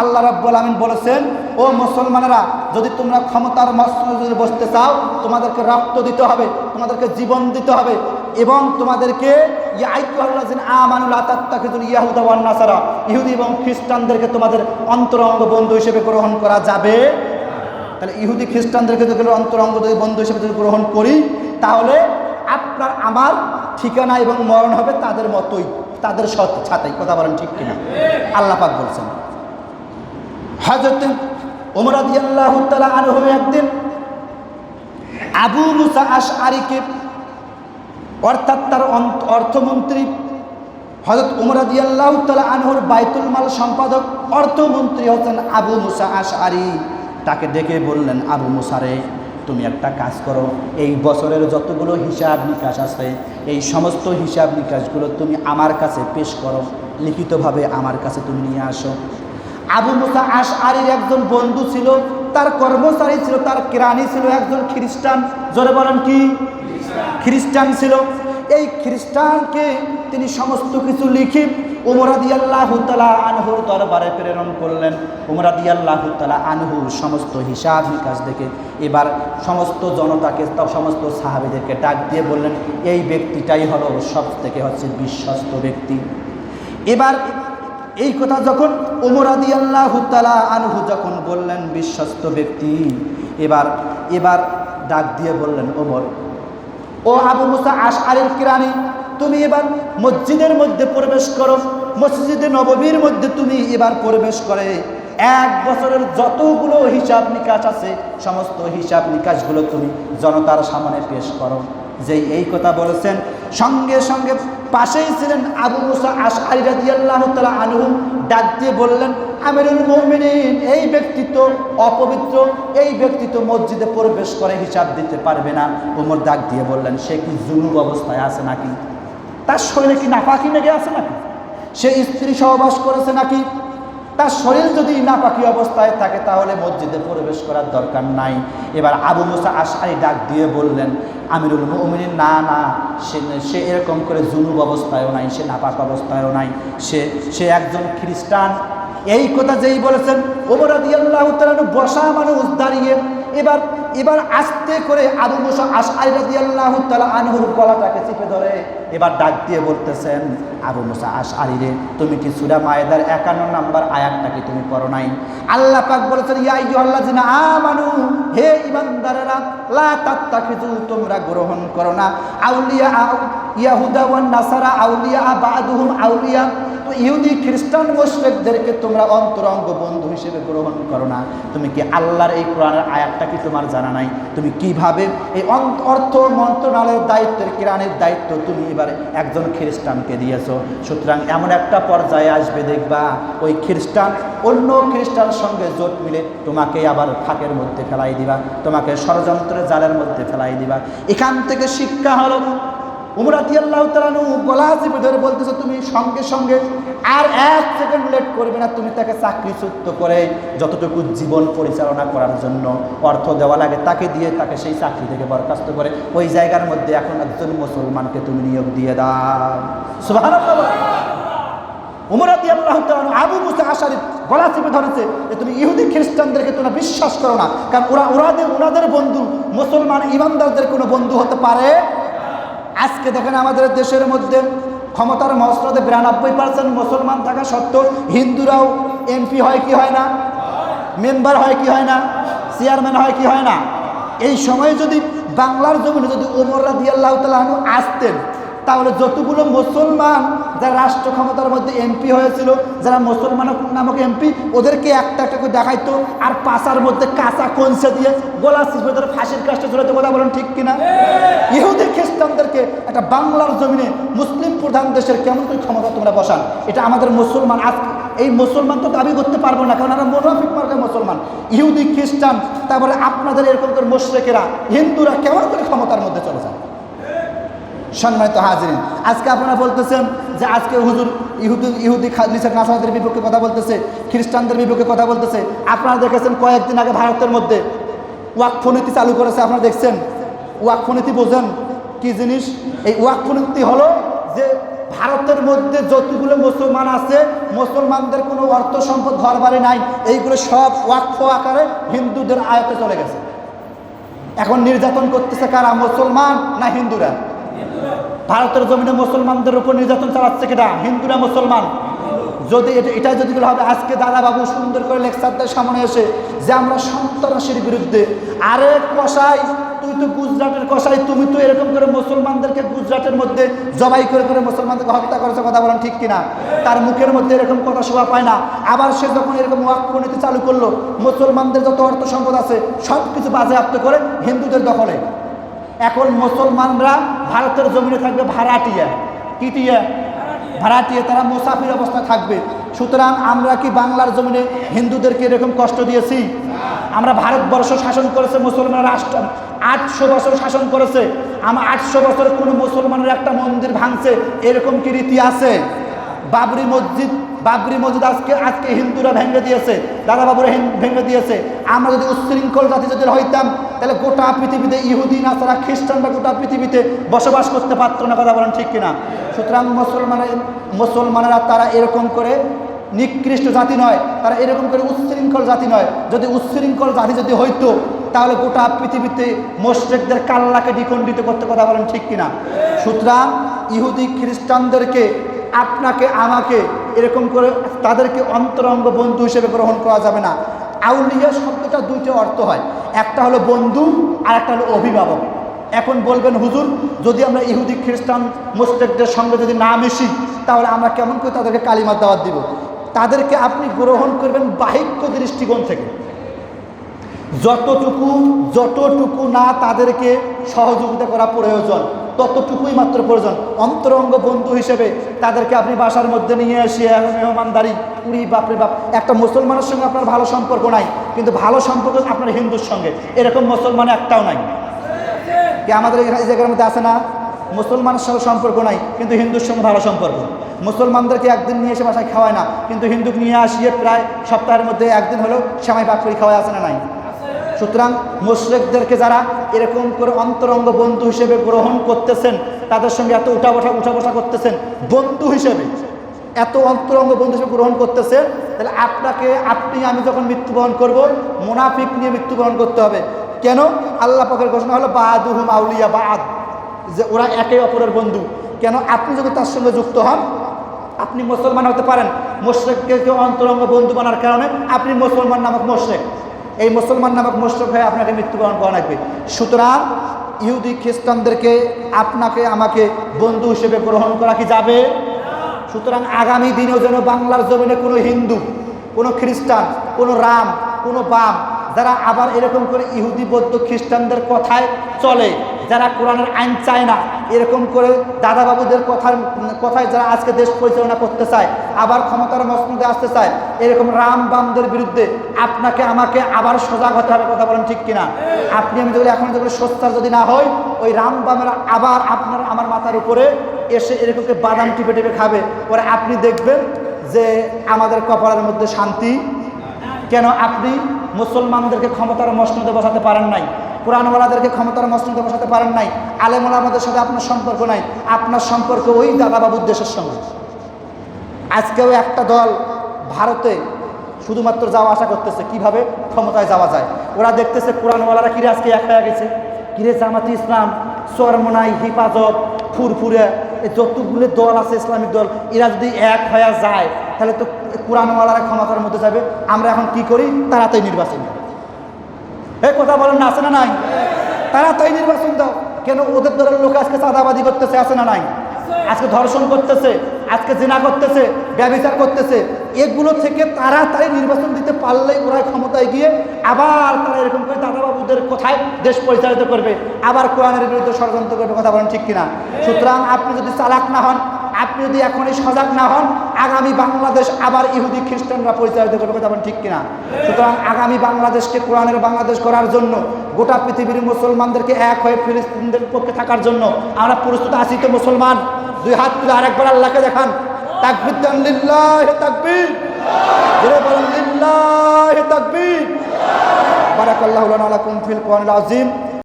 আল্লাহ রাব্বুল আমিন বলেছেন, ও মুসলমানেরা, যদি তোমরা ক্ষমতার মসনদে যদি বসতে চাও, তোমাদেরকে রক্ত দিতে হবে, তোমাদেরকে জীবন দিতে হবে, এবং তোমাদেরকে ইহুদি এবং খ্রিস্টানদেরকে তোমাদের অন্তরঙ্গ বন্ধু হিসেবে গ্রহণ করা যাবে। তাহলে ইহুদি খ্রিস্টানদেরকে যদি অন্তরঙ্গ বন্ধু হিসেবে যদি গ্রহণ করি, তাহলে আপনার আমার ঠিকানা এবং মরণ হবে তাদের মতোই, তাদের সাথেই। কথা বলেন ঠিক কিনা? আল্লাহ পাক বলছেন। হযরত ওমর রাদিয়াল্লাহু তাআলা আনহু একদিন আবু মুসা আশআরীকে, অর্থাৎ তার অর্থমন্ত্রী হযরত ওমর রাদিয়াল্লাহু তাআলা আনহুর বাইতুল মাল সম্পাদক অর্থমন্ত্রী হচ্ছেন আবু মুসা আশআরী, তাকে ডেকে বললেন, আবু মুসা রে, তুমি একটা কাজ করো, এই বছরের যতগুলো হিসাব নিকাশ আছে, এই সমস্ত হিসাব নিকাশগুলো তুমি আমার কাছে পেশ করো, লিখিতভাবে আমার কাছে তুমি নিয়ে আসো। আবু মুসা আশআরীর একজন বন্ধু ছিল, তার কর্মচারী ছিল, তার কেরানি ছিল একজন খ্রিস্টান। জোরে বলেন কি? খ্রিস্টান ছিল। এই খ্রিস্টানকে তিনি সমস্ত কিছু লিখে ওমর রাদিয়াল্লাহু তাআলা আনহুর দরবারে প্রেরণ করলেন। ওমর রাদিয়াল্লাহু তাআলা আনহু সমস্ত হিসাব নিকাশ দেখে এবার সমস্ত জনতাকে, সমস্ত সাহাবীদেরকে ডাক দিয়ে বললেন, এই ব্যক্তিটাই হলো সব থেকে বিশ্বস্ত ব্যক্তি। এবার এই কথা যখন ওমর রাদিয়াল্লাহু তাআলা আনহু যখন বললেন বিশ্বস্ত ব্যক্তি, এবার ডাক দিয়ে বললেন, ওমর, ও আবু মুসা আশআরীর কেরানি, তুমি এবার মসজিদের মধ্যে প্রবেশ করো, মসজিদে নববীর মধ্যে তুমি এবার প্রবেশ করে এক বছরের যতগুলো হিসাব নিকাশ আছে সমস্ত হিসাব নিকাশগুলো তুমি জনতার সামনে পেশ করো। যেই এই কথা বলেছেন, সঙ্গে সঙ্গে পাশেই ছিলেন আবু মুসা আশআরী রাদিয়াল্লাহু তাআলা আনহু, ডাক দিয়ে বললেন, আমিরুল মুমিনিন, এই ব্যক্তি তো অপবিত্র, এই ব্যক্তি তো মসজিদে প্রবেশ করে হিসাব দিতে পারবে না। ওমর ডাক দিয়ে বললেন, সে কি জুনুব অবস্থায় আছে নাকি? তার শরীরে কি নাপাকি লেগে আছে নাকি? সে স্ত্রী সহবাস করেছে নাকি? তার শরীর যদি নাপাকি অবস্থায় থাকে তাহলে মসজিদে প্রবেশ করার দরকার নাই। এবার আবু মুসা আশআরী ডাক দিয়ে বললেন, আমিরুল মুমিনিন, না না, সে এরকম করে জুনুব অবস্থায়ও নাই, সে নাপাক অবস্থায়ও নাই, সে একজন খ্রিস্টান। এই কথা যেই বলেছেন, ওমর রাদিয়াল্লাহু তাআলা বসা মানুষ দাঁড়িয়ে এবার আস্তে করে আবু মুসা আশআরী রাদিয়াল্লাহু তাআলা আনহুর গলাটাকে চেপে ধরে এবার ডাক দিয়ে বলতেছেন, আবু মুসা আশআরী রে, তুমি কি সূরা মায়েদার 51 নম্বর আয়াতটা কি তুমি পড়ো নাই? আল্লাহ পাক বলেছেন, ইয়া আইয়ুহাল্লাযিনা আমানু, হে ঈমানদারেরা, লা তাত্তাখিযু, তোমরা গ্রহণ করো না, আউলিয়া ইয়াহুদা ওয়ান নাসারা আউলিয়া বা'দুহুম আউলিয়া, তো ইহুদি খ্রিস্টান মুশরিকদেরকে তোমরা অন্তরঙ্গ বন্ধু হিসেবে গ্রহণ করো না। তুমি কি আল্লাহর এই কোরআনের আয়াতটা কি তোমার জানা নাই? তুমি কিভাবে এই অর্থ মন্ত্রণালয়ের দায়িত্বের, কেরানির দায়িত্ব তুমি এবারে একজন খ্রিস্টানকে দিয়েছো। সুতরাং এমন একটা পর্যায়ে আসবে, দেখবা ওই খ্রিস্টান অন্য খ্রিস্টানের সঙ্গে জোট মিলে তোমাকে আবার ফাঁকের মধ্যে ফেলাই দিবা, তোমাকে ষড়যন্ত্রের জালের মধ্যে ফেলাই দিবা। এখান থেকে শিক্ষা হলো, ওমর রাদিয়াল্লাহু তাআলা গলা চেপে ধরে বলতেছে, তুমি সঙ্গে সঙ্গে আর 1 সেকেন্ড লেট করবে না, তুমি তাকে চাকরিচ্যুত করে যতটুকু জীবন পরিচালনা করার জন্য অর্থ দেওয়া লাগে তাকে দিয়ে তাকে সেই চাকরি থেকে বরখাস্ত করে ওই জায়গার মধ্যে এখন একজন মুসলমানকে তুমি নিয়োগ দিয়ে দাও। সুবহানাল্লাহ। ওমর রাদিয়াল্লাহু তাআলা আবু মুসা আশআরী গলা চেপে ধরেছে যে তুমি ইহুদি খ্রিস্টানদেরকে তোমরা বিশ্বাস করো না, কারণ ওনাদের বন্ধু মুসলমান ইমানদারদের কোনো বন্ধু হতে পারে। আজকে দেখেন আমাদের দেশের মধ্যে ক্ষমতার মসনদে 92% মুসলমান থাকা সত্ত্বেও হিন্দুরাও এমপি হয় কি হয় না, মেম্বার হয় কি হয় না, চেয়ারম্যান হয় কি হয় না। এই সময়ে যদি বাংলার জমিনে যদি ওমর রাদিয়াল্লাহু তাআলা আনহু আসতেন, তাহলে যতগুলো মুসলমান যারা রাষ্ট্র ক্ষমতার মধ্যে এমপি হয়েছিল, যারা মুসলমান নামক এমপি, ওদেরকে একটা একটা করে দেখাইতো, আর পাশার মধ্যে কাঁচা কঞ্চে দিয়ে গলা চিপে ধরে ফাঁসির কাজটা ঝুলাতে। কথা বলেন ঠিক কিনা? ইহুদি খ্রিস্টানদেরকে একটা বাংলার জমিনে মুসলিম প্রধান দেশের কেমন করে ক্ষমতা তোমরা বসান, এটা আমাদের মুসলমান আজ এই মুসলমান তো দাবি করতে পারবো না, কারণ আমরা মুনাফিক মার্কা মুসলমান। ইহুদি খ্রিস্টান, তারপরে আপনাদের এরকম করে মুশরিকেরা, হিন্দুরা কেমন করে ক্ষমতার মধ্যে চলে যায়? সম্মানিত হাজিরিন, আজকে আপনারা বলতেছেন যে আজকে হুজুর ইহুদি নাসারাদের বিপক্ষে কথা বলতেছে, খ্রিস্টানদের বিপক্ষে কথা বলতেছে। আপনারা দেখেছেন কয়েকদিন আগে ভারতের মধ্যে ওয়াকফ নীতি চালু করেছে, আপনারা দেখছেন। ওয়াকফ নীতি বোঝেন কি জিনিস? এই ওয়াকফ নীতি হলো যে ভারতের মধ্যে যতগুলো মুসলমান আছে, মুসলমানদের কোনো অর্থ সম্পদ ঘর বাড়ি নাই, এইগুলো সব ওয়াকফ আকারে হিন্দুদের আয়ত্তে চলে গেছে। এখন নির্যাতন করতেছে কারা? মুসলমান না হিন্দুরা? ভারতের জমিনে মুসলমানদের উপর নির্যাতন চালাচ্ছে কিনা? হিন্দুরা মুসলমান? যদি এটা যদি হবে, আজকে দাদা বাবু সুন্দর করে লেকচারদের সামনে এসে যে আমরা সন্ত্রাসীর বিরুদ্ধে, আরে কসাই তুই তো গুজরাটের কসাই, তুমি তো এরকম করে মুসলমানদেরকে গুজরাটের মধ্যে জবাই করে করে মুসলমানদেরকে হত্যা করেছে, কথা বলেন ঠিক কিনা? তার মুখের মধ্যে এরকম কথা শোভা পায় না। আবার সে যখন এরকম ওয়াকফ নীতি চালু করলো, মুসলমানদের যত অর্থ সম্পদ আছে সব কিছু বাজেয়াপ্ত করে হিন্দুদের দখলে। এখন মুসলমানরা ভারতের জমিনে থাকবে ভাড়াটিয়া, কি টিয়া? ভাড়াটিয়া, তারা মুসাফির অবস্থায় থাকবে। সুতরাং আমরা কি বাংলার জমিনে হিন্দুদেরকে এরকম কষ্ট দিয়েছি? আমরা ভারতবর্ষ শাসন করেছে মুসলমানরা 800 বছর শাসন করেছে। আমরা 800 বছর কোনো মুসলমানের একটা মন্দির ভাঙছে এরকম কি রীতি আছে? বাবরি মসজিদ আজকে হিন্দুরা ভেঙে দিয়েছে, দাদা বাবুরা ভেঙে দিয়েছে। আমরা যদি উচ্ছৃঙ্খল জাতি যদি হইতাম, তাহলে গোটা পৃথিবীতে ইহুদি নাসারা খ্রিস্টানরা গোটা পৃথিবীতে বসবাস করতে পারতো না, কথা বলেন ঠিক কিনা? সুতরাং মুসলমানেরা তারা এরকম করে নিকৃষ্ট জাতি নয়, তারা এরকম করে উচ্ছৃঙ্খল জাতি নয়। যদি উচ্ছৃঙ্খল জাতি যদি হইতো, তাহলে গোটা পৃথিবীতে মুশরিকদের কাল্লাকে দ্বিখণ্ডিত করতে, কথা বলেন ঠিক কিনা? সুতরাং ইহুদি খ্রিস্টানদেরকে, আপনাকে আমাকে এরকম করে তাদেরকে অন্তরঙ্গ বন্ধু হিসেবে গ্রহণ করা যাবে না। আউলিয়া শব্দটা দুইটা অর্থ হয়, একটা হলো বন্ধু আর একটা হলো অভিভাবক। এখন বলবেন হুজুর, যদি আমরা ইহুদি খ্রিস্টান মুশরিকদের সঙ্গে যদি না মিশি, তাহলে আমরা কেমন করে তাদেরকে কালিমার দাওয়াত দিব? তাদেরকে আপনি গ্রহণ করবেন বাহিক্য দৃষ্টিকোণ থেকে। যতটুকু না তাদেরকে সহযোগিতা করা প্রয়োজন, ততটুকুই মাত্র প্রয়োজন। অন্তরঙ্গ বন্ধু হিসেবে তাদেরকে আপনি বাসার মধ্যে নিয়ে এসে মেহমানদারি, উড়ি বাপরে বাপ। একটা মুসলমানের সঙ্গে আপনার ভালো সম্পর্ক নাই, কিন্তু ভালো সম্পর্ক আপনার হিন্দুর সঙ্গে, এরকম মুসলমান একটাও নাই। কি আমাদের এই জায়গার মধ্যে আছে না? মুসলমানের সঙ্গে সম্পর্ক নাই, কিন্তু হিন্দুর সঙ্গে ভালো সম্পর্ক। মুসলমানদেরকে একদিন নিয়ে এসে বাসায় খাওয়ায় না, কিন্তু হিন্দুকে নিয়ে আসিয়ে প্রায় সপ্তাহের মধ্যে একদিন হলেও সেমাই পাকড়ি খাওয়ায়, আছে না নাই? সুতরাং মুশরিকদেরকে যারা এরকম করে অন্তরঙ্গ বন্ধু হিসেবে গ্রহণ করতেছেন, তাদের সঙ্গে এত উঠা বসা করতেছেন বন্ধু হিসেবে, এত অন্তরঙ্গ বন্ধু হিসেবে গ্রহণ করতেছেন, তাহলে আমি যখন মৃত্যুবরণ করব, মুনাফিক নিয়ে মৃত্যুবরণ করতে হবে। কেন? আল্লাহ পাকের ঘোষণা হলো বাদুহুম আউলিয়া বাদ, যে ওরা একে অপরের বন্ধু। কেন? আপনি যদি তার সঙ্গে যুক্ত হন, আপনি মুসলমান হতে পারেন, মুশরিককে অন্তরঙ্গ বন্ধু বানার কারণে আপনি মুসলমান নামক মুশরিক, এই মুসলমান নামক মুশরিক হয়ে আপনাকে মৃত্যুবরণ করা লাগবে। সুতরাং ইহুদি খ্রিস্টানদেরকে আপনাকে আমাকে বন্ধু হিসেবে গ্রহণ করা কি যাবে? সুতরাং আগামী দিনেও যেন বাংলার জমিনে কোনো হিন্দু, কোনো খ্রিস্টান, কোনো রাম, কোনো বাম, যারা আবার এরকম করে ইহুদি বৌদ্ধ খ্রিস্টানদের কথায় চলে, যারা কোরআনের আইন চায় না, এরকম করে দাদা বাবুদের কথায় যারা আজকে দেশ পরিচালনা করতে চায়, আবার ক্ষমতার মসনদে আসতে চায়, এরকম রাম বামদের বিরুদ্ধে আপনাকে আমাকে আবার সজাগ হতে হবে, কথা বলেন ঠিক কিনা? আপনি আমি যদি এখন যেগুলো সোচ্চার যদি না হই, ওই রাম বামেরা আবার আমার মাথার উপরে এসে এরকম বাদাম টিপে টিপে খাবে, পরে আপনি দেখবেন যে আমাদের কপালের মধ্যে শান্তি। কেন? আপনি মুসলমানদেরকে ক্ষমতার মসনদে বসাতে পারেন নাই, কোরআনওয়ালাদেরকে ক্ষমতার মসনদে বসাতে পারেন নাই, আলেম ওলামাদের সাথে আপনার সম্পর্ক নাই, আপনার সম্পর্ক ওই দাদাবাবুর দেশের সঙ্গে। আজকেও একটা দল ভারতে শুধুমাত্র যাওয়া আসা করতেছে, কিভাবে ক্ষমতায় যাওয়া যায়। ওরা দেখতেছে কোরআনওয়ালারা কিরে আজকে এক হয়ে গেছে, কিরে জামাতে ইসলাম, চরমনাই, হিফাজত, ফুরফুরে, যতগুলো দল আছে ইসলামিক দল, এরা যদি এক হয়ে যায়, তাহলে তো কোরআনওয়ালারা ক্ষমতার মধ্যে যাবে। আমরা এখন কি করি? তাড়াতাড়ি নির্বাচন। এই কথা বলেন না, আছে না নাই? তাড়াতাড়ি নির্বাচন দাও। কেন? ওদের দলের লোক আজকে চাঁদাবাদি করতেছে, আছে না নাই? আজকে ধর্ষণ করতেছে, আজকে জিনা করতেছে, ব্যভিচার করতেছে। এগুলো থেকে তাড়াতাড়ি নির্বাচন দিতে পারলেই ওরা ক্ষমতায় গিয়ে আবার তারা এরকম করে দাদাবাবুদের কোথায় দেশ পরিচালিত করবে, আবার কোরআনের বিরুদ্ধে ষড়যন্ত্র করবে, কথা বলেন ঠিক কিনা? সুতরাং আপনি যদি চালাক না হন, আপনি যদি এখনই সজাগ না হন, আগামী বাংলাদেশ আবার ইহুদি খ্রিস্টানরা পরিচালিত করবে, কথা বলেন ঠিক কিনা? সুতরাং আগামী বাংলাদেশকে কোরআনের বাংলাদেশ করার জন্য, গোটা পৃথিবীর মুসলমানদেরকে এক হয়ে ফিলিস্তিনদের পক্ষে থাকার জন্য আমরা প্রস্তুত আছি তো? মুসলমান দুই হাত তুলে আরেকবার আল্লাহকে দেখান, তাকবীর দেন, লিল্লাহি তাকবীর, জোরে বলেন লিল্লাহি তাকবীর। বারাকাল্লাহু লানা ওয়া লাকুম ফিল কোরআনিল আযীম।